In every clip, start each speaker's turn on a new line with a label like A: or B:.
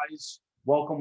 A: guys. Welcome.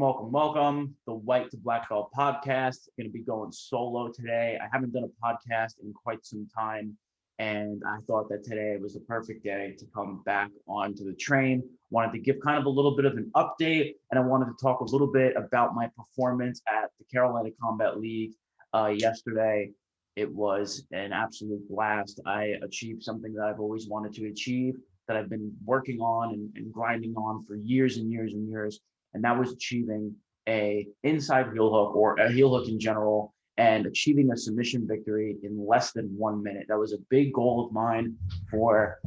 A: The White to Black Belt podcast. Going to be going solo today. I haven't done a podcast in quite some time, and I thought that today was the perfect day to come back onto the train. Wanted to give kind of a little bit of an update, and I wanted to talk a little bit about my performance at the Carolina Combat League yesterday. It was an absolute blast. I achieved something that I've always wanted to achieve, that I've been working on and grinding on for years and years and years, and that was achieving a inside heel hook or a heel hook in general, and achieving a submission victory in less than 1 minute. That was a big goal of mine for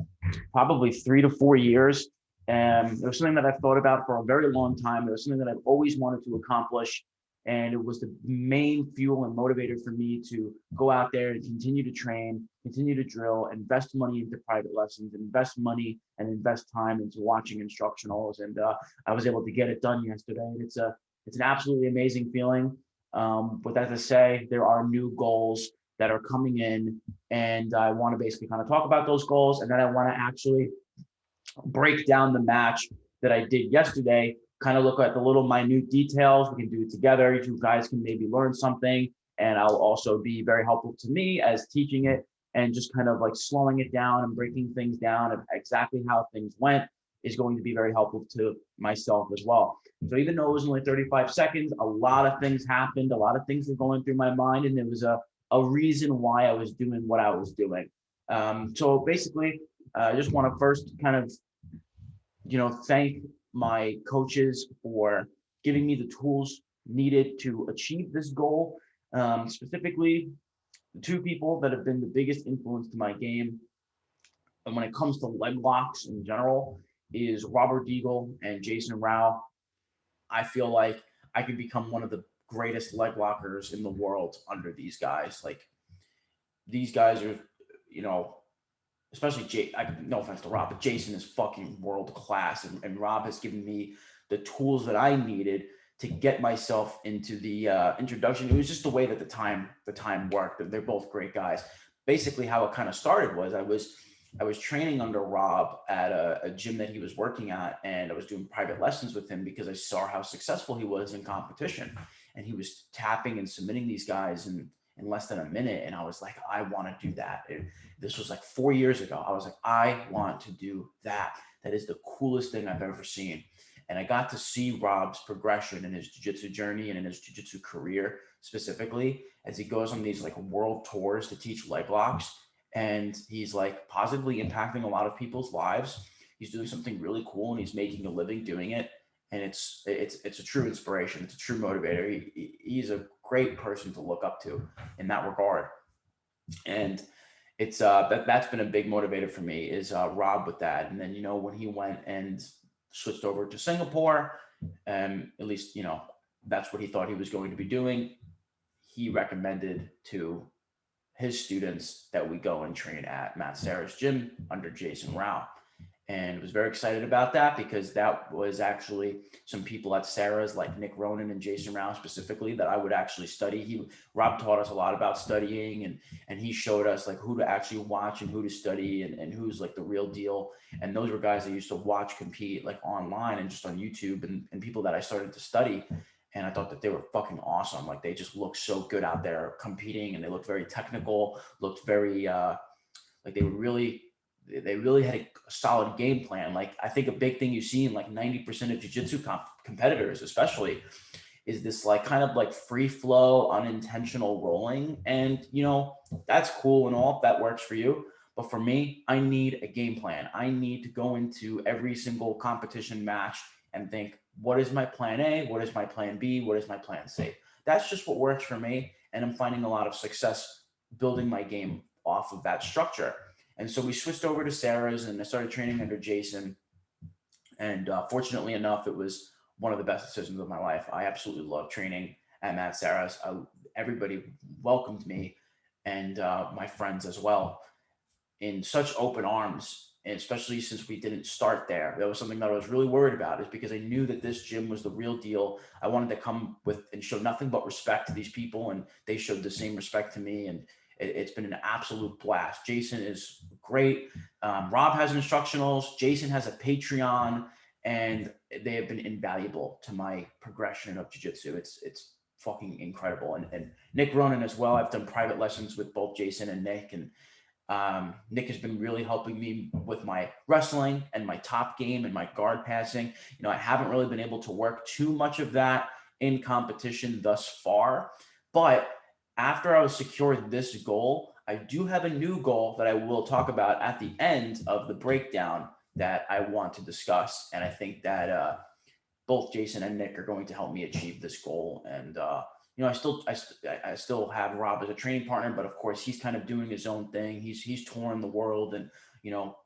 A: probably 3 to 4 years. And it was something that I've thought about for a very long time. It was something that I've always wanted to accomplish. And it was the main fuel and motivator for me to go out there and continue to train, continue to drill, invest money into private lessons, invest money and invest time into watching instructionals. And I was able to get it done yesterday. And it's an absolutely amazing feeling. With that to say, there are new goals that are coming in, and I want to basically kind of talk about those goals, and then I want to actually break down the match that I did yesterday, kind of look at the little minute details. We can do it together. You guys can maybe learn something, and I'll also be very helpful to me as teaching it, and just kind of like slowing it down and breaking things down of exactly how things went is going to be very helpful to myself as well. So even though it was only 35 seconds, a lot of things happened, a lot of things were going through my mind, and there was a reason why I was doing what I was doing. So basically, I just want to first kind of, thank my coaches for giving me the tools needed to achieve this goal. Specifically, the two people that have been the biggest influence to my game, and when it comes to leg locks in general, is Robert Deagle and Jason Rao. I feel like I could become one of the greatest leg lockers in the world under these guys. Like, these guys are, you know, especially no offense to Rob, but Jason is fucking world class, and Rob has given me the tools that I needed to get myself into the introduction. It was just the way that the time worked. They're both great guys. Basically, how it kind of started was I was training under Rob at a gym that he was working at, and I was doing private lessons with him because I saw how successful he was in competition, and he was tapping and submitting these guys in less than a minute. And I was like, I want to do that. This was like 4 years ago. I was like, I want to do that. That is the coolest thing I've ever seen. And I got to see Rob's progression in his jiu-jitsu journey and in his jiu-jitsu career specifically, as he goes on these like world tours to teach leg locks. And he's like positively impacting a lot of people's lives. He's doing something really cool, and he's making a living doing it. And it's a true inspiration. It's a true motivator. He's a great person to look up to in that regard. And it's that's been a big motivator for me, is Rob with that. And then, when he went and switched over to Singapore, at least, that's what he thought he was going to be doing. He recommended to his students that we go and train at Matt Sarah's gym under Jason Rao, and was very excited about that because that was actually some people at Sarah's, like Nick Ronan and Jason Rao specifically, that I would actually study. Rob taught us a lot about studying, and he showed us like who to actually watch and who to study, and who's like the real deal. And those were guys I used to watch compete like online and just on YouTube, and people that I started to study. And I thought that they were fucking awesome. Like, they just looked so good out there competing, and they looked very technical, looked very like they really had a solid game plan. Like, I think a big thing you see in like 90% of jiu-jitsu competitors, especially, is this like kind of like free flow, unintentional rolling. And, that's cool and all if that works for you. But for me, I need a game plan. I need to go into every single competition match and think, what is my plan A? What is my plan B? What is my plan C? That's just what works for me. And I'm finding a lot of success building my game off of that structure. And so we switched over to Sarah's, and I started training under Jason. And fortunately enough, it was one of the best decisions of my life. I absolutely love training at Matt Sarah's. Everybody welcomed me, and my friends as well, in such open arms. And especially since we didn't start there, that was something that I was really worried about, is because I knew that this gym was the real deal. I wanted to come with and show nothing but respect to these people, and they showed the same respect to me. And it's been an absolute blast. Jason is great. Rob has instructionals. Jason has a Patreon, and they have been invaluable to my progression of jiu-jitsu. It's fucking incredible. And Nick Ronan as well. I've done private lessons with both Jason and Nick, and Nick has been really helping me with my wrestling and my top game and my guard passing. I haven't really been able to work too much of that in competition thus far, but after I was secured this goal, I do have a new goal that I will talk about at the end of the breakdown that I want to discuss. And I think that both Jason and Nick are going to help me achieve this goal. And I still have Rob as a training partner, but of course he's kind of doing his own thing. He's touring the world, and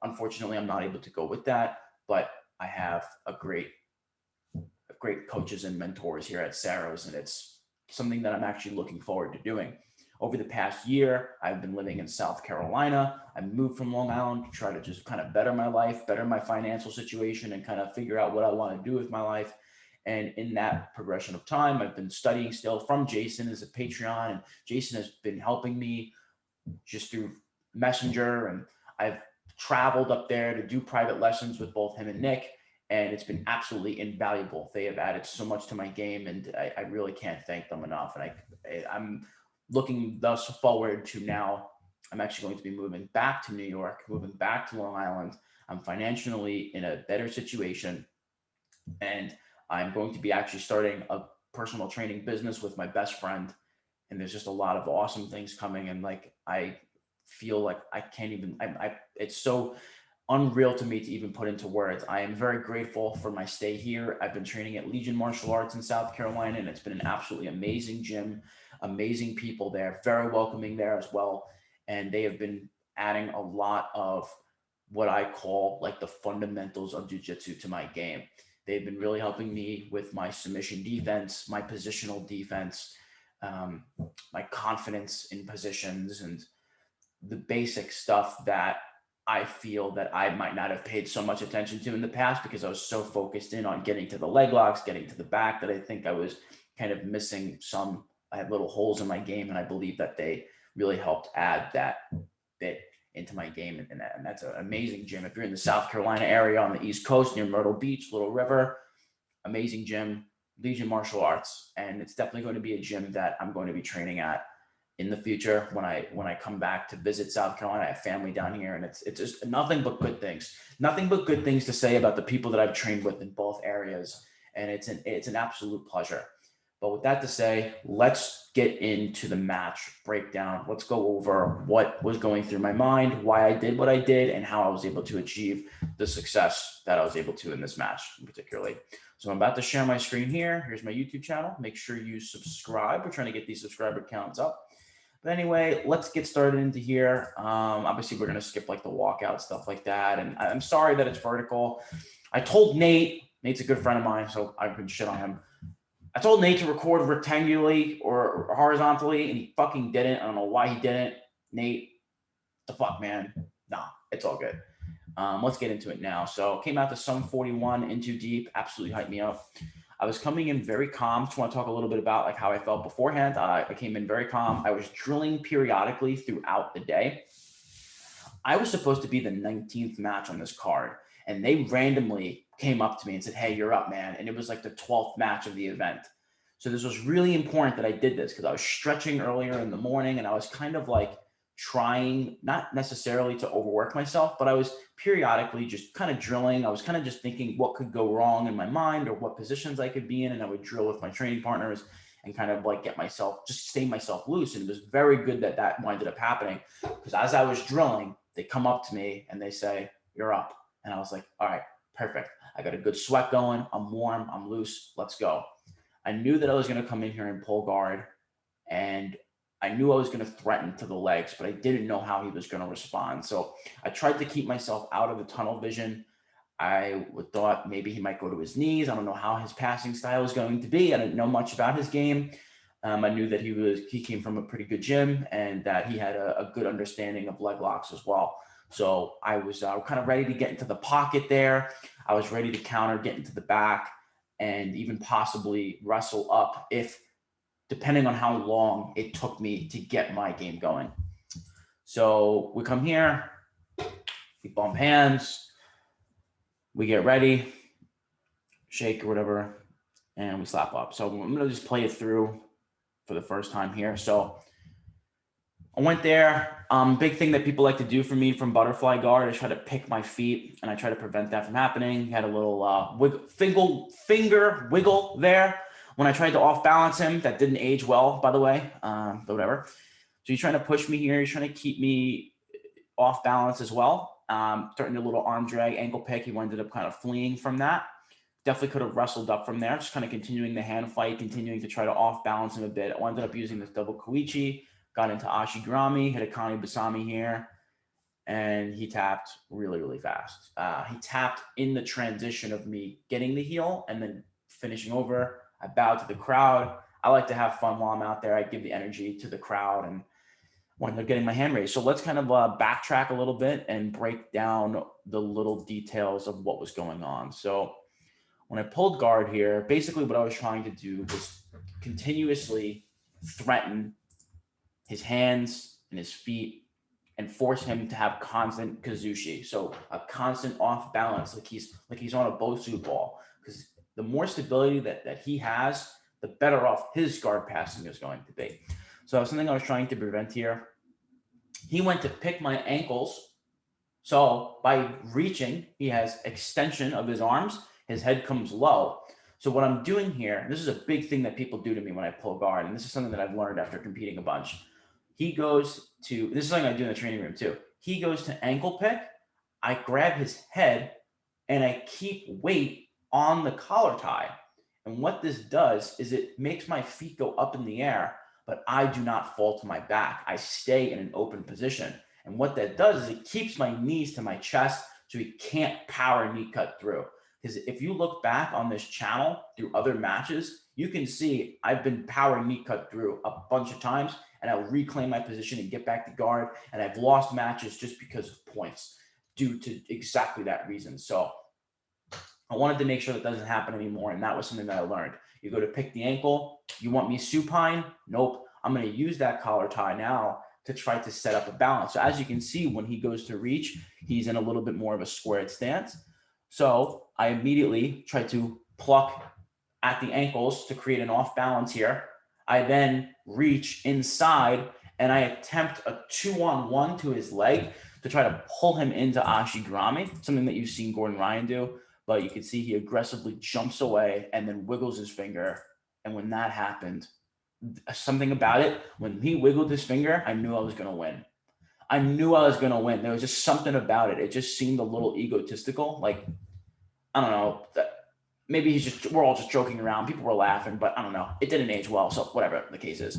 A: unfortunately, I'm not able to go with that. But I have a great coaches and mentors here at Saros, and it's something that I'm actually looking forward to doing. Over the past year, I've been living in South Carolina. I moved from Long Island to try to just kind of better my life, better my financial situation, and kind of figure out what I want to do with my life. And in that progression of time, I've been studying still from Jason as a Patreon, and Jason has been helping me just through Messenger. And I've traveled up there to do private lessons with both him and Nick, and it's been absolutely invaluable. They have added so much to my game, and I really can't thank them enough. And I'm looking thus forward to now. I'm actually going to be moving back to New York, moving back to Long Island. I'm financially in a better situation, and I'm going to be actually starting a personal training business with my best friend. And there's just a lot of awesome things coming. And like, I feel like I can't even, it's so unreal to me to even put into words. I am very grateful for my stay here. I've been training at Legion Martial Arts in South Carolina, and it's been an absolutely amazing gym, amazing people there, very welcoming there as well. And they have been adding a lot of what I call like the fundamentals of jiu-jitsu to my game. They've been really helping me with my submission defense, my positional defense, my confidence in positions, and the basic stuff that I feel that I might not have paid so much attention to in the past because I was so focused in on getting to the leg locks, getting to the back, that I think I was kind of missing some. I had little holes in my game, and I believe that they really helped add that bit into my game. And that's an amazing gym. If you're in the South Carolina area on the East Coast near Myrtle Beach, Little River, amazing gym, Legion Martial Arts. And it's definitely going to be a gym that I'm going to be training at in the future when I come back to visit South Carolina. I have family down here, and it's just nothing but good things to say about the people that I've trained with in both areas. And it's an absolute pleasure. But with that to say, let's get into the match breakdown. Let's go over what was going through my mind, why I did what I did, and how I was able to achieve the success that I was able to in this match particularly. So I'm about to share my screen here. Here's my YouTube channel. Make sure you subscribe. We're trying to get these subscriber counts up. But anyway, let's get started into here. Obviously, we're going to skip like the walkout, stuff like that. And I'm sorry that it's vertical. I told Nate's a good friend of mine, so I can shit on him. I told Nate to record rectangularly or horizontally, and he fucking didn't. I don't know why he didn't. Nate, the fuck, man? Nah, it's all good. Let's get into it now. So came out to some 41 in too deep, absolutely hyped me up. I was coming in very calm. Just want to talk a little bit about like how I felt beforehand. I came in very calm. I was drilling periodically throughout the day. I was supposed to be the 19th match on this card, and they randomly came up to me and said, "Hey, you're up, man." And it was like the 12th match of the event. So this was really important that I did this because I was stretching earlier in the morning, and I was kind of like trying, not necessarily to overwork myself, but I was periodically just kind of drilling. I was kind of just thinking what could go wrong in my mind or what positions I could be in. And I would drill with my training partners and kind of like get myself, just stay myself loose. And it was very good that that ended up happening, because as I was drilling, they come up to me and they say, "You're up." And I was like, all right, perfect. I got a good sweat going. I'm warm. I'm loose. Let's go. I knew that I was going to come in here and pull guard, and I knew I was going to threaten to the legs, but I didn't know how he was going to respond. So I tried to keep myself out of the tunnel vision. I thought maybe he might go to his knees. I don't know how his passing style was going to be. I didn't know much about his game. I knew that he came from a pretty good gym, and that he had a good understanding of leg locks as well. So I was kind of ready to get into the pocket there. I was ready to counter, get into the back, and even possibly wrestle up if, depending on how long it took me to get my game going. So we come here, we bump hands, we get ready. shake or whatever, and we slap up. So I'm gonna just play it through for the first time here. So I went there. Big thing that people like to do for me from butterfly guard is try to pick my feet, and I try to prevent that from happening. He had a little finger wiggle there when I tried to off balance him. That didn't age well, by the way, but whatever. So he's trying to push me here. He's trying to keep me off balance as well. Starting a little arm drag, ankle pick. He ended up kind of fleeing from that. Definitely could have wrestled up from there. Just kind of continuing the hand fight, continuing to try to off balance him a bit. I ended up using this double Koichi. Got into Ashigarami, hit a Kani Basami here, and he tapped really, really fast. He tapped in the transition of me getting the heel and then finishing over. I bowed to the crowd. I like to have fun while I'm out there. I give the energy to the crowd and when they're getting my hand raised. So let's kind of backtrack a little bit and break down the little details of what was going on. So when I pulled guard here, basically what I was trying to do was continuously threaten his hands and his feet and force him to have constant kazushi. So a constant off balance, like he's on a Bosu ball. Because the more stability that he has, the better off his guard passing is going to be. So something I was trying to prevent here. He went to pick my ankles. So by reaching, he has extension of his arms. His head comes low. So what I'm doing here, this is a big thing that people do to me when I pull guard. And this is something that I've learned after competing a bunch. He goes to, this is something I do in the training room too. He goes to ankle pick. I grab his head and I keep weight on the collar tie. And what this does is it makes my feet go up in the air, but I do not fall to my back. I stay in an open position. And what that does is it keeps my knees to my chest so he can't power knee cut through. Because if you look back on this channel through other matches, you can see I've been power knee cut through a bunch of times and I'll reclaim my position and get back to guard. And I've lost matches just because of points due to exactly that reason. So I wanted to make sure that doesn't happen anymore. And that was something that I learned. You go to pick the ankle. You want me supine? Nope. I'm going to use that collar tie now to try to set up a balance. So as you can see, when he goes to reach, he's in a little bit more of a squared stance. So I immediately try to pluck at the ankles to create an off balance here. I then reach inside and I attempt a 2-on-1 to his leg to try to pull him into Ashigarami, something that you've seen Gordon Ryan do. But you can see he aggressively jumps away and then wiggles his finger. And when that happened, something about it, when he wiggled his finger, I knew I was going to win. I knew I was going to win. There was just something about it. It just seemed a little egotistical. Like, I don't know. Maybe we're all just joking around. People were laughing, but I don't know. It didn't age well. So whatever the case is.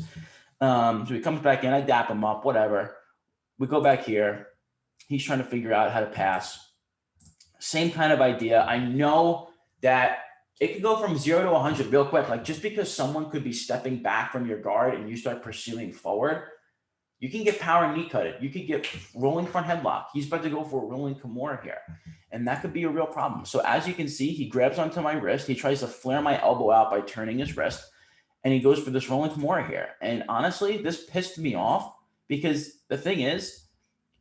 A: So he comes back in. I dap him up, whatever. We go back here. He's trying to figure out how to pass. Same kind of idea. I know that it could go from 0 to 100 real quick. Like just because someone could be stepping back from your guard and you start pursuing forward, you can get power knee cutted. You could get rolling front headlock. He's about to go for a rolling Kimura here. And that could be a real problem. So as you can see, he grabs onto my wrist. He tries to flare my elbow out by turning his wrist. And he goes for this rolling Kimura here. And honestly, this pissed me off because the thing is,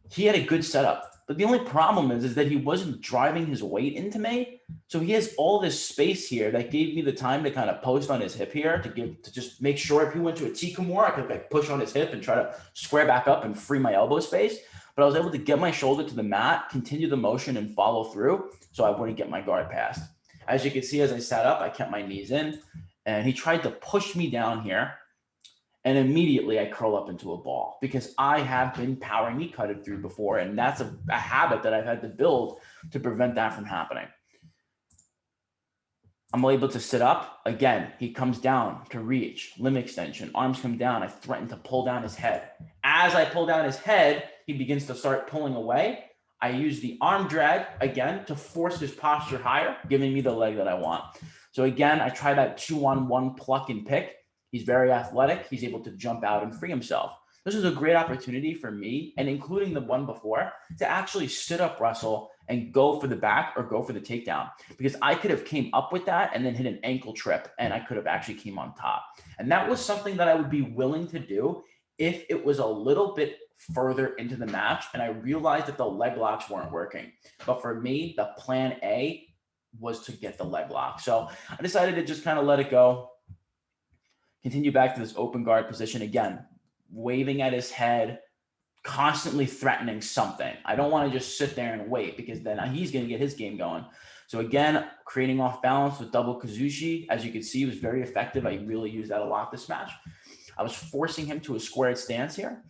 A: he had a good setup. But the only problem is that he wasn't driving his weight into me. So he has all this space here that gave me the time to kind of post on his hip here to just make sure if he went to a T Kimura, I could like push on his hip and try to square back up and free my elbow space. But I was able to get my shoulder to the mat, continue the motion and follow through so I wouldn't get my guard passed. As you can see, as I sat up, I kept my knees in and he tried to push me down here. And immediately I curl up into a ball because I have been power knee cutted through before. And that's a habit that I've had to build to prevent that from happening. I'm able to sit up. Again, he comes down to reach, limb extension, arms come down. I threaten to pull down his head. As I pull down his head, he begins to start pulling away. I use the arm drag again to force his posture higher, giving me the leg that I want. So again, I try that 2-on-1 pluck and pick. He's very athletic. He's able to jump out and free himself. This is a great opportunity for me, and including the one before, to actually sit up wrestle and go for the back or go for the takedown. Because I could have came up with that and then hit an ankle trip, and I could have actually came on top. And that was something that I would be willing to do if it was a little bit further into the match and I realized that the leg locks weren't working. But for me, the plan A was to get the leg lock. So I decided to just kind of let it go, continue back to this open guard position again, waving at his head, constantly threatening something. I don't want to just sit there and wait because then he's going to get his game going. So again, creating off balance with double Kazushi, as you can see, was very effective. I really used that a lot this match. I was forcing him to a squared stance here.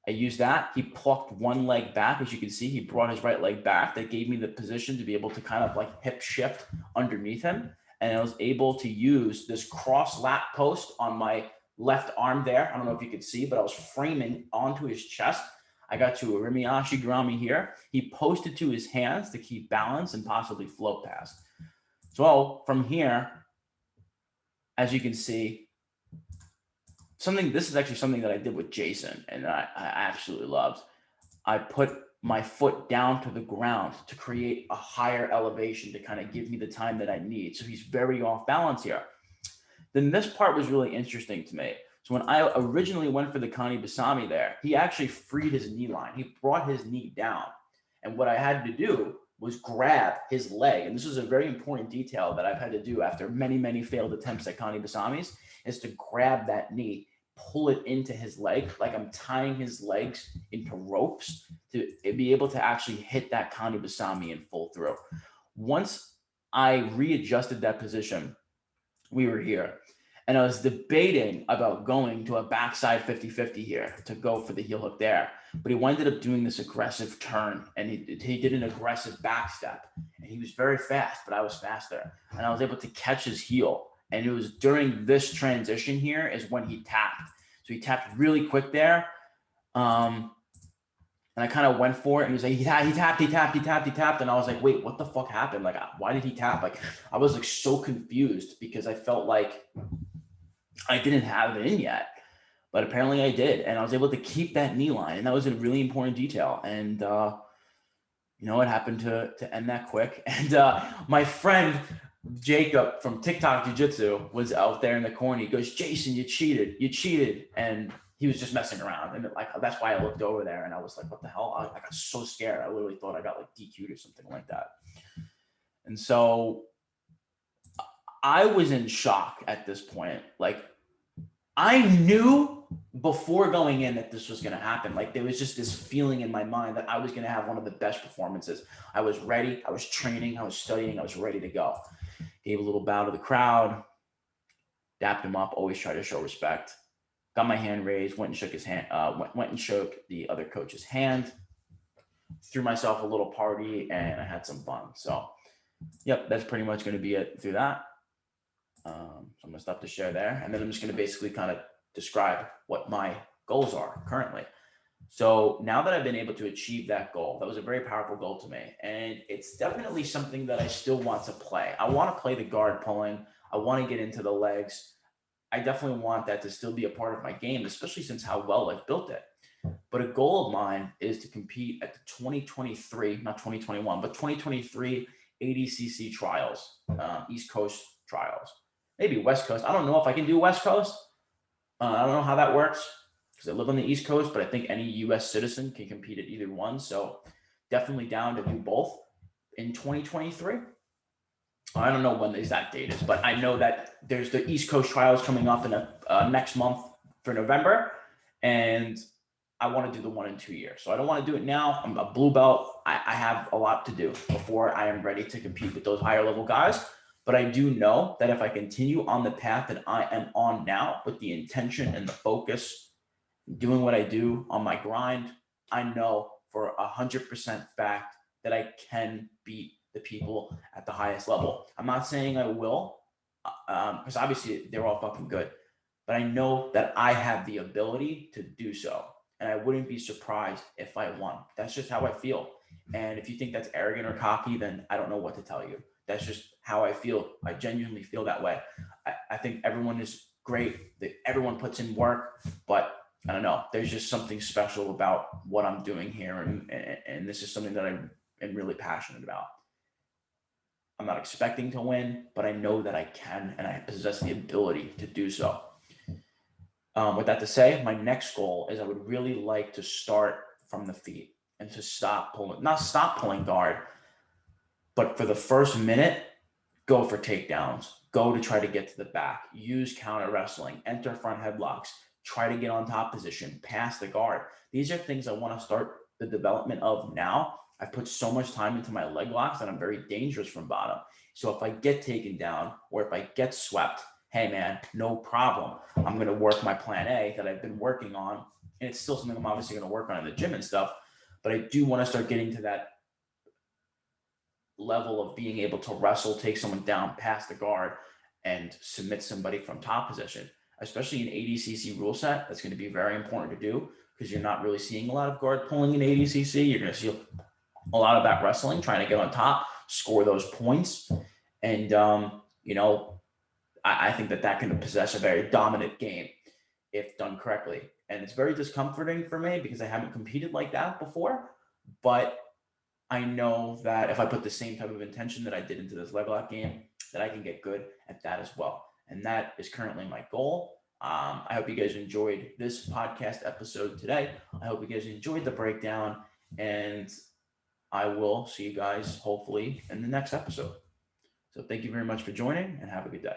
A: I used that. He plucked one leg back. As you can see, he brought his right leg back. That gave me the position to be able to kind of like hip shift underneath him. And I was able to use this cross lat post on my left arm there. I don't know if you could see, but I was framing onto his chest. I got to a Rimiashi Garami here. He posted to his hands to keep balance and possibly float past. So from here, as you can see, this is actually something that I did with Jason and I absolutely loved. I put my foot down to the ground to create a higher elevation to kind of give me the time that I need. So he's very off balance here. Then this part was really interesting to me. So when I originally went for the Kani Basami there, he actually freed his knee line. He brought his knee down. And what I had to do was grab his leg. And this is a very important detail that I've had to do after many, many failed attempts at Kani Basamis, is to grab that knee, pull it into his leg, like I'm tying his legs into ropes to be able to actually hit that Kani Basami in full throw. Once I readjusted that position, we were here. And I was debating about going to a backside 50-50 here to go for the heel hook there. But he ended up doing this aggressive turn and he did an aggressive back step. And he was very fast, but I was faster. And I was able to catch his heel. And it was during this transition here is when he tapped. So he tapped really quick there. And I kind of went for it. And he was like, he tapped. And I was like, wait, what the fuck happened? Like, why did he tap? Like, I was like so confused because I felt like I didn't have it in yet. But apparently I did. And I was able to keep that knee line. And that was a really important detail. And, it happened to end that quick. And my friend Jacob from TikTok Jiu-Jitsu was out there in the corner. He goes, Jason, you cheated. And he was just messing around. And like, that's why I looked over there and I was like, what the hell? I got so scared. I literally thought I got like DQ'd or something like that. And so I was in shock at this point. Like, I knew before going in that this was going to happen. Like, there was just this feeling in my mind that I was going to have one of the best performances. I was ready. I was training. I was studying. I was ready to go. Gave a little bow to the crowd, dapped him up, always try to show respect. Got my hand raised, went and shook his hand, went and shook the other coach's hand, threw myself a little party, and I had some fun. So, yep, that's pretty much going to be it through that. So I'm going to stop the share there. And then I'm just going to basically kind of describe what my goals are currently. So now that I've been able to achieve that goal, that was a very powerful goal to me. And it's definitely something that I still want to play. I want to play the guard pulling. I want to get into the legs. I definitely want that to still be a part of my game, especially since how well I've built it. But a goal of mine is to compete at the 2023, not 2021, but 2023 ADCC trials, East Coast trials, maybe West Coast. I don't know if I can do West Coast. I don't know how that works because I live on the East Coast, but I think any U.S. citizen can compete at either one. So definitely down to do both in 2023. I don't know when the exact date is, but I know that there's the East Coast trials coming up in next month for November, and I want to do the 1 in 2 years. So I don't want to do it now. I'm a blue belt. I have a lot to do before I am ready to compete with those higher level guys. But I do know that if I continue on the path that I am on now with the intention and the focus, doing what I do on my grind, I know for 100% fact that I can beat the people at the highest level. I'm not saying I will, because obviously they're all fucking good, but I know that I have the ability to do so. And I wouldn't be surprised if I won. That's just how I feel. And if you think that's arrogant or cocky, then I don't know what to tell you. That's just how I feel. I genuinely feel that way. I think everyone is great. Everyone puts in work, but I don't know. There's just something special about what I'm doing here. And this is something that I am really passionate about. I'm not expecting to win, but I know that I can, and I possess the ability to do so. With that to say, my next goal is I would really like to start from the feet and to not stop pulling guard, but for the first minute, go for takedowns, go to try to get to the back, use counter wrestling, enter front headlocks, try to get on top position, pass the guard. These are things I want to start the development of now. I've put so much time into my leg locks that I'm very dangerous from bottom. So if I get taken down or if I get swept, hey man, no problem. I'm going to work my plan A that I've been working on. And it's still something I'm obviously going to work on in the gym and stuff. But I do want to start getting to that level of being able to wrestle, take someone down past the guard, and submit somebody from top position, especially in ADCC rule set. That's going to be very important to do because you're not really seeing a lot of guard pulling in ADCC. You're going to see a lot of that wrestling, trying to get on top, score those points. And, I think that can possess a very dominant game if done correctly. And it's very discomforting for me because I haven't competed like that before. But I know that if I put the same type of intention that I did into this level up game, that I can get good at that as well. And that is currently my goal. I hope you guys enjoyed this podcast episode today. I hope you guys enjoyed the breakdown, and I will see you guys hopefully in the next episode. So thank you very much for joining, and have a good day.